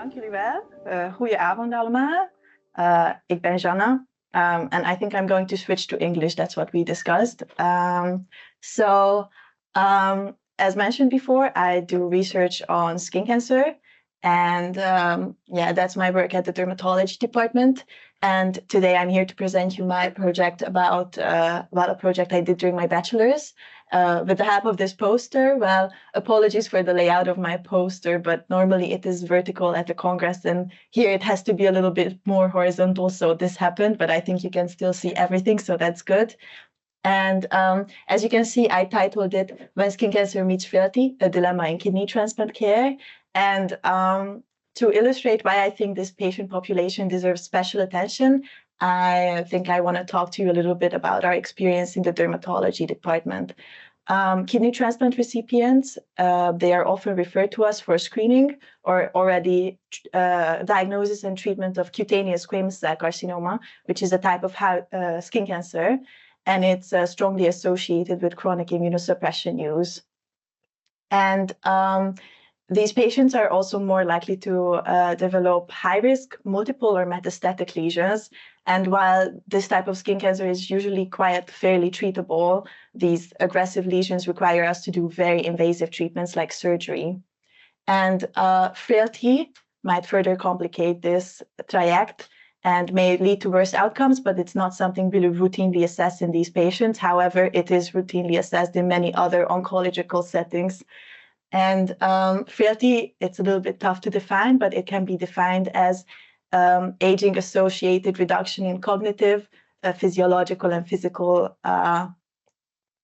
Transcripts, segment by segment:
Dank jullie wel. Goeie avond allemaal. Ik ben Zsanna, and I think I'm going to switch to English. That's what we discussed. As mentioned before, I do research on skin cancer, and yeah, that's my work at the dermatology department. And today I'm here to present you my project about a project I did during my bachelor's. With the help of this poster, well, apologies for the layout of my poster, but normally it is vertical at the Congress, and here it has to be a little bit more horizontal, so this happened, but I think you can still see everything, so that's good. And as you can see, I titled it When Skin Cancer Meets Frailty, a Dilemma in Kidney Transplant Care. And to illustrate why I think this patient population deserves special attention, I think I want to talk to you a little bit about our experience in the dermatology department. Kidney transplant recipients, they are often referred to us for screening or already diagnosis and treatment of cutaneous squamous cell carcinoma, which is a type of skin cancer, and it's strongly associated with chronic immunosuppression use. And these patients are also more likely to develop high-risk multiple or metastatic lesions. And while this type of skin cancer is usually quite fairly treatable, these aggressive lesions require us to do very invasive treatments like surgery. And frailty might further complicate this triad and may lead to worse outcomes, but it's not something really routinely assessed in these patients. However, it is routinely assessed in many other oncological settings. And frailty, it's a little bit tough to define, but it can be defined as aging-associated reduction in cognitive, physiological, and physical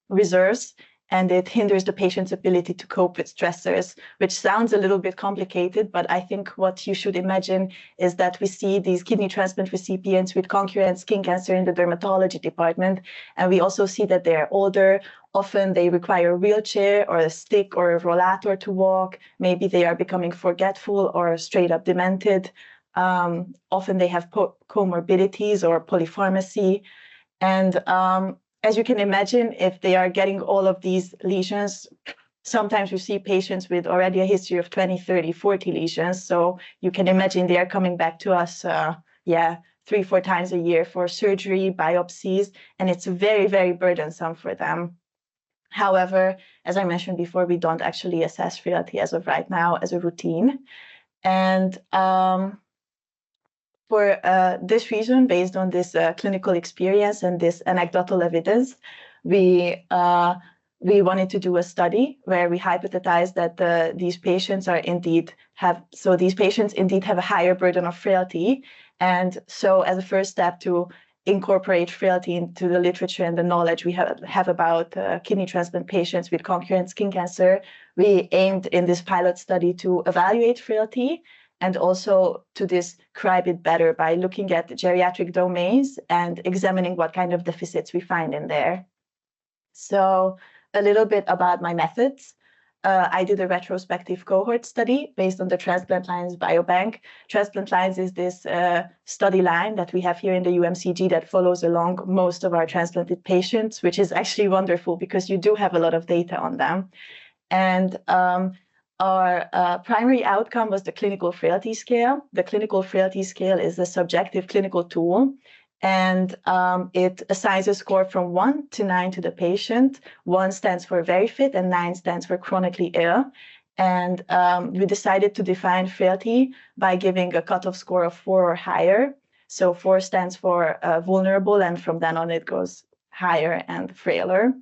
reserves, and it hinders the patient's ability to cope with stressors, which sounds a little bit complicated, but I think what you should imagine is that we see these kidney transplant recipients with concurrent skin cancer in the dermatology department, and we also see that they're older. Often they require a wheelchair or a stick or a rollator to walk. Maybe they are becoming forgetful or straight up demented. Often they have comorbidities or polypharmacy. And as you can imagine, if they are getting all of these lesions, sometimes we see patients with already a history of 20, 30, 40 lesions. So you can imagine they are coming back to us, 3-4 times a year for surgery, biopsies, and it's very, very burdensome for them. However, as I mentioned before, we don't actually assess frailty as of right now as a routine. And for this reason, based on this clinical experience and this anecdotal evidence, we wanted to do a study where we hypothesized that these patients indeed have a higher burden of frailty. And so as a first step to incorporate frailty into the literature and the knowledge we have about kidney transplant patients with concurrent skin cancer, we aimed in this pilot study to evaluate frailty and also to describe it better by looking at the geriatric domains and examining what kind of deficits we find in there. So a little bit about my methods. I did a retrospective cohort study based on the Transplant Lines Biobank. Transplant Lines is this study line that we have here in the UMCG that follows along most of our transplanted patients, which is actually wonderful because you do have a lot of data on them. And our primary outcome was the clinical frailty scale. The clinical frailty scale is a subjective clinical tool, and it assigns a score from 1 to 9 to the patient. 1 stands for very fit and 9 stands for chronically ill. And we decided to define frailty by giving a cutoff score of 4 or higher. So 4 stands for vulnerable, and from then on it goes higher and frailer.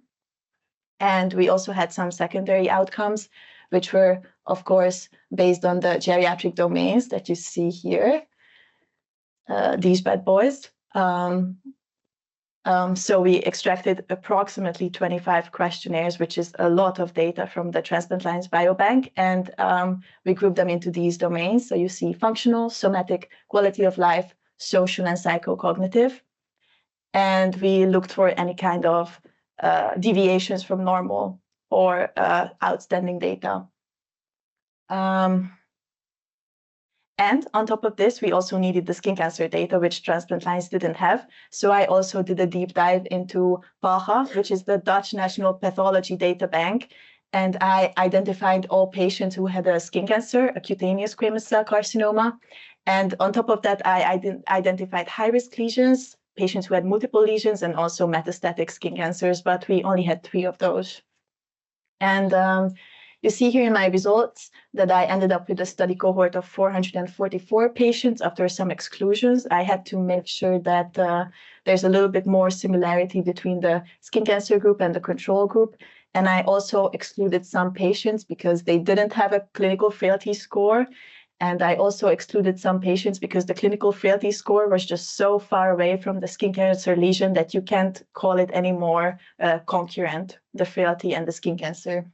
And we also had some secondary outcomes, which were, of course, based on the geriatric domains that you see here, these bad boys. So we extracted approximately 25 questionnaires, which is a lot of data from the Transplant Lines Biobank, and we grouped them into these domains. So you see functional, somatic, quality of life, social, and psychocognitive. And we looked for any kind of deviations from normal or outstanding data. And on top of this, we also needed the skin cancer data, which Transplant Lines didn't have. So I also did a deep dive into PAGA, which is the Dutch National Pathology Data Bank. And I identified all patients who had a skin cancer, a cutaneous squamous cell carcinoma. And on top of that, I identified high-risk lesions, patients who had multiple lesions, and also metastatic skin cancers, but we only had 3 of those. And you see here in my results that I ended up with a study cohort of 444 patients after some exclusions. I had to make sure that there's a little bit more similarity between the skin cancer group and the control group. And I also excluded some patients because they didn't have a clinical frailty score. And I also excluded some patients because the clinical frailty score was just so far away from the skin cancer lesion that you can't call it anymore concurrent, the frailty and the skin cancer.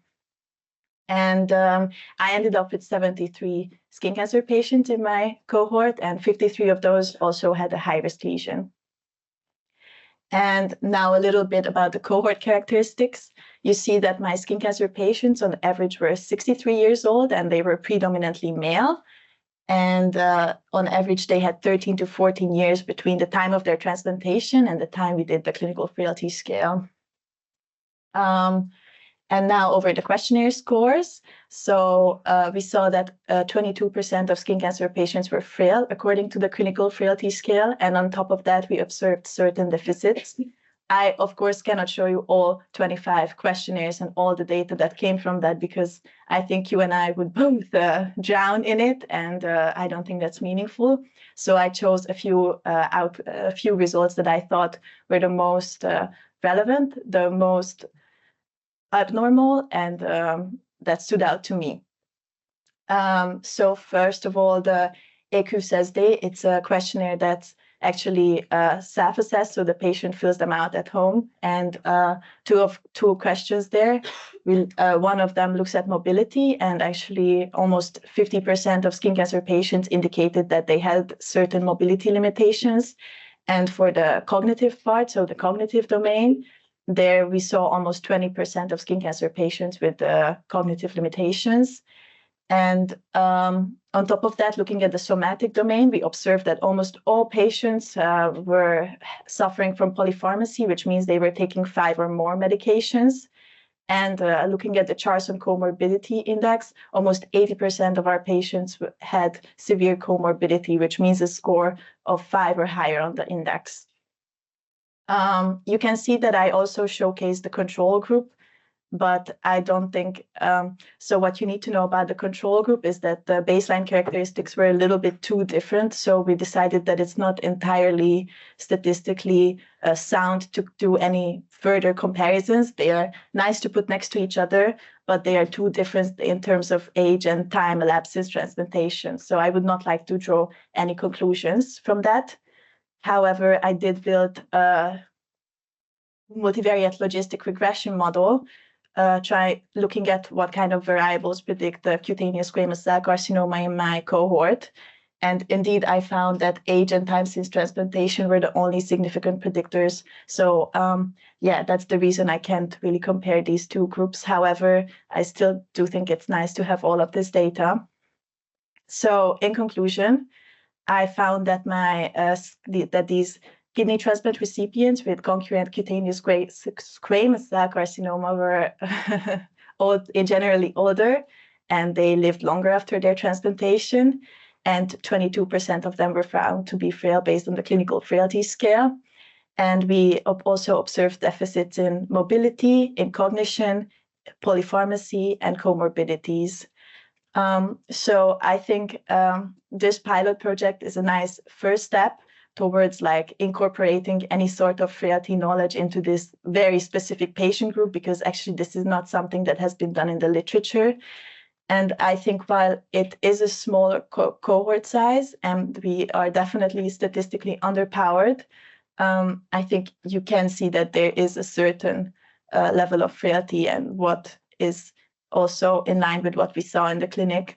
And I ended up with 73 skin cancer patients in my cohort, and 53 of those also had a high-risk lesion. And now a little bit about the cohort characteristics. You see that my skin cancer patients on average were 63 years old, and they were predominantly male. And on average, they had 13 to 14 years between the time of their transplantation and the time we did the clinical frailty scale. And now over the questionnaire scores. So we saw that 22% of skin cancer patients were frail according to the clinical frailty scale. And on top of that, we observed certain deficits. I, of course, cannot show you all 25 questionnaires and all the data that came from that, because I think you and I would both drown in it, and I don't think that's meaningful. So I chose a few results that I thought were the most relevant, the most abnormal, and that stood out to me. So first of all, the EQ-SESD, it's a questionnaire that's actually self-assessed, so the patient fills them out at home. And two questions there. One of them looks at mobility, and actually almost 50% of skin cancer patients indicated that they had certain mobility limitations. And for the cognitive part, so the cognitive domain, there we saw almost 20% of skin cancer patients with cognitive limitations. And on top of that, looking at the somatic domain, we observed that almost all patients were suffering from polypharmacy, which means they were taking 5 or more medications. And looking at the Charson comorbidity index, almost 80% of our patients had severe comorbidity, which means a score of 5 or higher on the index. You can see that I also showcased the control group, but I don't think, so what you need to know about the control group is that the baseline characteristics were a little bit too different. So we decided that it's not entirely statistically sound to do any further comparisons. They are nice to put next to each other, but they are too different in terms of age and time elapsed since transplantation. So I would not like to draw any conclusions from that. However, I did build a multivariate logistic regression model, looking at what kind of variables predict the cutaneous squamous cell carcinoma in my cohort. And indeed, I found that age and time since transplantation were the only significant predictors. So yeah, that's the reason I can't really compare these two groups. However, I still do think it's nice to have all of this data. So in conclusion, I found that that these kidney transplant recipients with concurrent cutaneous squamous cell carcinoma were generally older, and they lived longer after their transplantation. And 22% of them were found to be frail based on the clinical frailty scale. And we also observed deficits in mobility, in cognition, polypharmacy, and comorbidities. So I think this pilot project is a nice first step towards incorporating any sort of frailty knowledge into this very specific patient group, because actually this is not something that has been done in the literature. And I think while it is a smaller cohort size, and we are definitely statistically underpowered, I think you can see that there is a certain level of frailty, and what is also in line with what we saw in the clinic.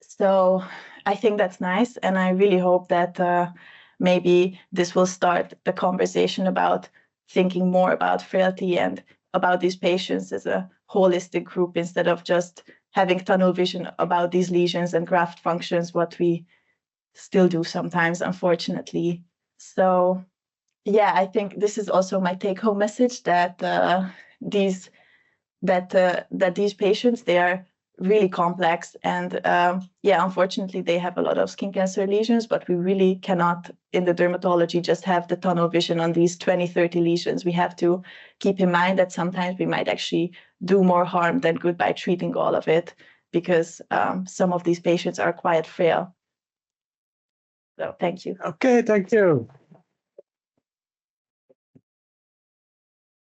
So I think that's nice, and I really hope that maybe this will start the conversation about thinking more about frailty and about these patients as a holistic group, instead of just having tunnel vision about these lesions and graft functions, what we still do sometimes, unfortunately. So yeah, I think this is also my take-home message, that these that these patients, they are really complex, and unfortunately they have a lot of skin cancer lesions, but we really cannot in the dermatology just have the tunnel vision on these 20-30 lesions. We have to keep in mind that sometimes we might actually do more harm than good by treating all of it, because some of these patients are quite frail. So thank you. Okay, thank you.